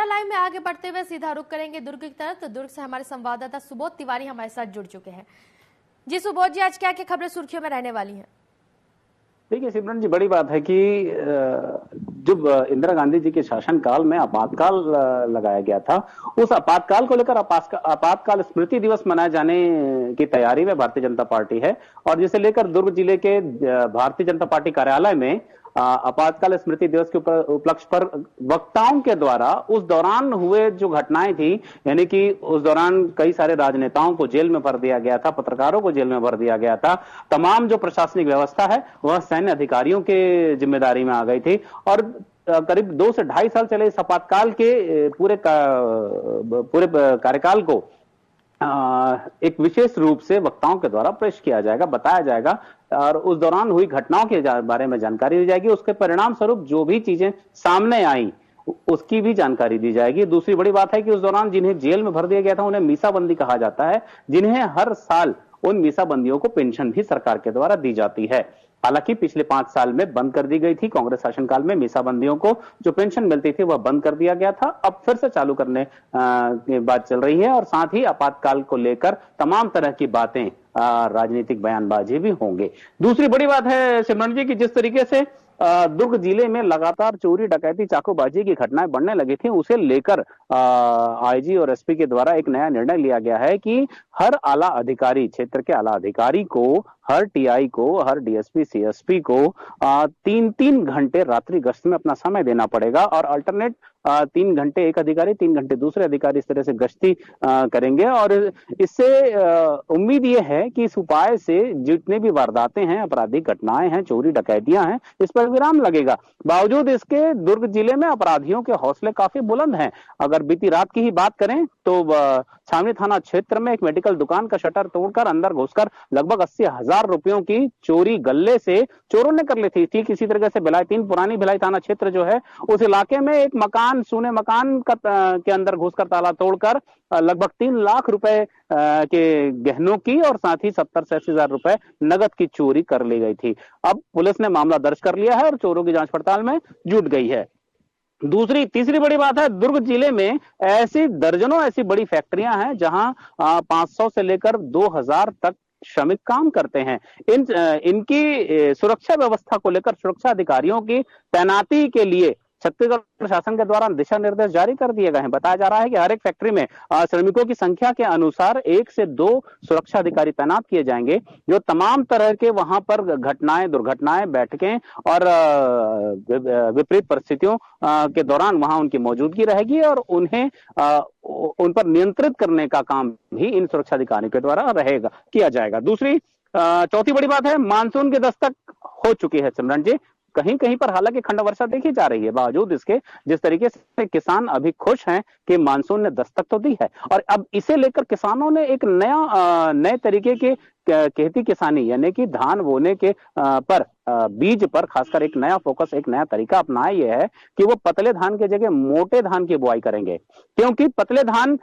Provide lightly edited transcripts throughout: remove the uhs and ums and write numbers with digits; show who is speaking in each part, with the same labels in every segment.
Speaker 1: Camera line में आगे बढ़ते हुए सीधा रुख करेंगे दुर्ग की तरफ। तो दुर्ग से हमारे संवाददाता सुबोध तिवारी हमारे साथ जुड़ चुके हैं। जी सुबोध जी, आज क्या क्या खबरें सुर्खियों में रहने वाली हैं?
Speaker 2: देखिए सिमरन जी, बड़ी बात है कि जब इंदिरा गांधी जी के शासनकाल में आपातकाल लगाया गया था, उस आपातकाल को लेकर आपातकाल स्मृति दिवस मनाए जाने की तैयारी में भारतीय जनता पार्टी है। और जिसे लेकर दुर्ग जिले के भारतीय जनता पार्टी कार्यालय में आपातकाल स्मृति दिवस के उपलक्ष्य पर वक्ताओं के द्वारा उस दौरान हुए जो घटनाएं थी, यानी कि उस दौरान कई सारे राजनेताओं को जेल में भर दिया गया था, पत्रकारों को जेल में भर दिया गया था, तमाम जो प्रशासनिक व्यवस्था है वह सैन्य अधिकारियों के जिम्मेदारी में आ गई थी। और करीब 2 से 2.5 साल चले इस आपातकाल के पूरे कार्यकाल को एक विशेष रूप से वक्ताओं के द्वारा पेश किया जाएगा, बताया जाएगा और उस दौरान हुई घटनाओं के बारे में जानकारी दी जाएगी। उसके परिणाम स्वरूप जो भी चीजें सामने आई उसकी भी जानकारी दी जाएगी। दूसरी बड़ी बात है कि उस दौरान जिन्हें जेल में भर दिया गया था उन्हें मीसाबंदी कहा जाता है, जिन्हें हर साल उन मीसाबंदियों को पेंशन भी सरकार के द्वारा दी जाती है। हालांकि पिछले 5 साल में बंद कर दी गई थी, कांग्रेस शासनकाल में मीसाबंदियों को जो पेंशन मिलती थी वह बंद कर दिया गया था। अब फिर से चालू करने की बात चल रही है और साथ ही आपातकाल को लेकर तमाम तरह की बातें, राजनीतिक बयानबाजी भी होंगे। दूसरी बड़ी बात है सिमरन जी की जिस तरीके से दुर्ग जिले में लगातार चोरी डकैती चाकूबाजी की घटनाएं बढ़ने लगी थी, उसे लेकर आईजी और एसपी के द्वारा एक नया निर्णय लिया गया है कि हर आला अधिकारी, क्षेत्र के आला अधिकारी को, हर टीआई को, हर डीएसपी सीएसपी को 3-3 घंटे रात्रि गश्त में अपना समय देना पड़ेगा और अल्टरनेट 3 घंटे एक अधिकारी, 3 घंटे दूसरे अधिकारी, इस तरह से गश्ती करेंगे। और इससे उम्मीद यह है कि इस उपाय से जितने भी वारदातें हैं, आपराधिक घटनाएं हैं, चोरी डकैतियां हैं, इस पर विराम लगेगा। बावजूद इसके दुर्ग जिले में अपराधियों के हौसले काफी बुलंद हैं। अगर बीती रात की ही बात करें तो छावनी थाना क्षेत्र में एक मेडिकल दुकान का शटर तोड़कर अंदर घुसकर लगभग 80,000 रुपयों की चोरी गले से चोरों ने कर ली थी। ठीक इसी तरह से पुरानी भिलाई थाना क्षेत्र जो है उस इलाके में एक मकान, सूने मकान के अंदर घुसकर ताला तोड़कर लगभग 3 लाख रुपए के गहनों की और साथ ही 70 से 80,000 रुपए नगद की चोरी कर ली गई थी। अब पुलिस ने मामला दर्ज कर लिया है और चोरों की जांच पड़ताल में जुट गई है। तीसरी बड़ी बात है, दुर्ग जिले में ऐसी दर्जनों ऐसी बड़ी फैक्ट्रियां हैं जहां 500 से लेकर 2000 तक श्रमिक काम करते हैं। इनकी सुरक्षा व्यवस्था को लेकर सुरक्षा अधिकारियों की तैनाती के लिए छत्तीसगढ़ प्रशासन के द्वारा दिशा निर्देश जारी कर दिए गए हैं। बताया जा रहा है कि हर एक फैक्ट्री में श्रमिकों की संख्या के अनुसार 1 से 2 सुरक्षा अधिकारी तैनात किए जाएंगे, जो तमाम तरह के वहां पर घटनाएं, दुर्घटनाएं, बैठकें और विपरीत परिस्थितियों के दौरान वहां उनकी मौजूदगी रहेगी और उन्हें उन पर नियंत्रित करने का काम भी इन सुरक्षा अधिकारियों के द्वारा किया जाएगा। चौथी बड़ी बात है, मानसून की दस्तक हो चुकी है सिमरन जी। कहीं कहीं पर हालांकि खंड वर्षा देखी जा रही है, बावजूद इसके जिस तरीके से किसान अभी खुश हैं कि मानसून ने दस्तक तो दी है और अब इसे लेकर किसानों ने एक नए तरीके के खेती किसानी, यानी कि धान बोने के पर बीज पर खासकर एक नया फोकस, एक नया तरीका अपनाया यह है कि वो पतले धान की जगह मोटे धान की बुआई करेंगे, क्योंकि पतले धान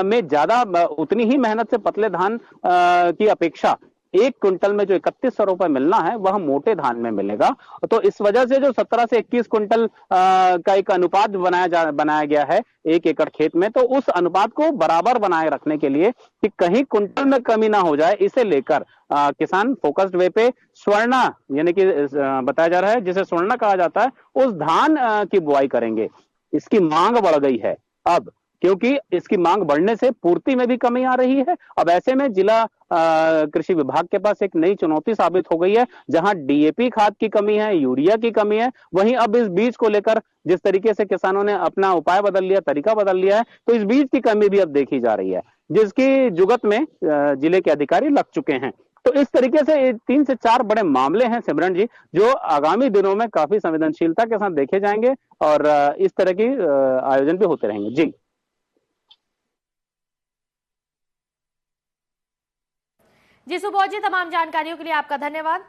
Speaker 2: में ज्यादा उतनी ही मेहनत से पतले धान की अपेक्षा 1 क्विंटल में जो 3100 रुपए मिलना है वह मोटे धान में मिलेगा। तो इस वजह से जो 17 से 21 क्विंटल का एक अनुपात बनाया गया है 1 एकड़ खेत में, तो उस अनुपात को बराबर बनाए रखने के लिए कि कहीं क्विंटल में कमी ना हो जाए, इसे लेकर किसान फोकस्ड वे पे स्वर्णा, यानी कि बताया जा रहा है जिसे स्वर्णा कहा जाता है, उस धान की बुआई करेंगे। इसकी मांग बढ़ गई है अब, क्योंकि इसकी मांग बढ़ने से पूर्ति में भी कमी आ रही है। अब ऐसे में जिला कृषि विभाग के पास एक नई चुनौती साबित हो गई है, जहां डीएपी खाद की कमी है, यूरिया की कमी है, वहीं अब इस बीज को लेकर जिस तरीके से किसानों ने अपना उपाय बदल लिया, तरीका बदल लिया है, तो इस बीज की कमी भी अब देखी जा रही है, जिसकी जुगत में जिले के अधिकारी लग चुके हैं। तो इस तरीके से 3 से 4 बड़े मामले हैं सिमरन जी, जो आगामी दिनों में काफी संवेदनशीलता के साथ देखे जाएंगे और इस तरह की आयोजन भी होते रहेंगे। जी
Speaker 1: जी सुबोध जी, तमाम जानकारियों के लिए आपका धन्यवाद।